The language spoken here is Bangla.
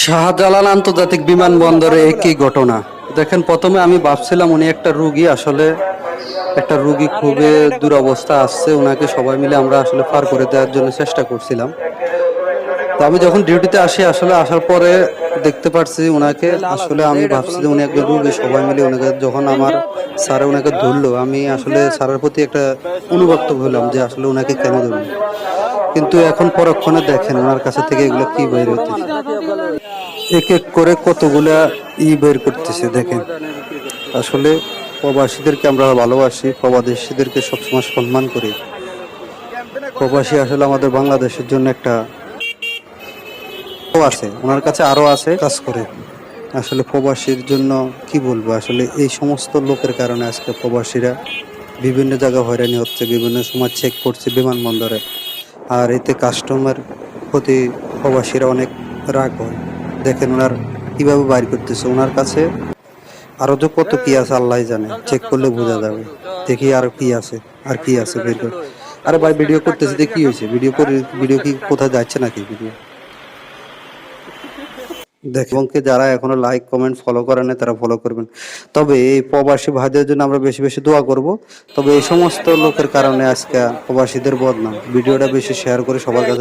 শাহজালাল আন্তর্জাতিক বিমানবন্দরে একই ঘটনা। দেখেন, প্রথমে আমি ভাবছিলাম উনি একটা রুগী, আসলে একটা রুগী খুবই দুরবস্থা আসছে, ওনাকে সবাই মিলে আমরা আসলে পার করে দেওয়ার জন্য চেষ্টা করছিলাম। তো আমি যখন ডিউটিতে আসি, আসলে আসার পরে দেখতে পারছি ওনাকে, আসলে আমি ভাবছি যে উনি একজন রুগী, সবাই মিলে ওনাকে যখন আমার স্যার ওনাকে ধরলো, আমি আসলে স্যারের প্রতি একটা অনুরক্ত হলাম যে আসলে ওনাকে কেন ধরলো। কিন্তু এখন পরক্ষণে দেখেন ওনার কাছে থেকে এগুলো কি বের হইতেছে, এক এক করে কতগুলা বের করতেছে। দেখেন, আসলে প্রবাসীদেরকে আমরা ভালোবাসি, প্রবাসীদেরকে সবসময় সম্মান করি। প্রবাসী আসলে আমাদের বাংলাদেশের জন্য একটা আছে, ওনার কাছে আরো আছে কাজ করে। আসলে প্রবাসীর জন্য কি বলবো, আসলে এই সমস্ত লোকের কারণে আজকে প্রবাসীরা বিভিন্ন জায়গায় হয়রানি হচ্ছে, বিভিন্ন সময় চেক করছে বিমানবন্দরে। আর এতে কাস্টমার প্রতি প্রবাসীরা অনেক রাগ হয়। দেখেন ওনার কিভাবে বাইর করতেছে, ওনার কাছে আরো যে কত কি আছে আল্লাহ জানে, চেক করলে বোঝা যাবে। দেখি আর কি আছে, আর কি আছে বের করে। আরে ভাই, ভিডিও করতেছি, দেখি কি হয়েছে, ভিডিও করে, ভিডিও কি কোথায় যাচ্ছে নাকি ভিডিও? দেখেন, এবং যারা এখনো লাইক কমেন্ট ফলো করে না তারা ফলো করবেন। তবে এই প্রবাসী ভাইদের জন্য আমরা বেশি বেশি দোয়া করব। তবে এই সমস্ত লোকের কারণে আজকে প্রবাসীদের বদনাম। ভিডিওটা বেশি শেয়ার করে সবার কাছে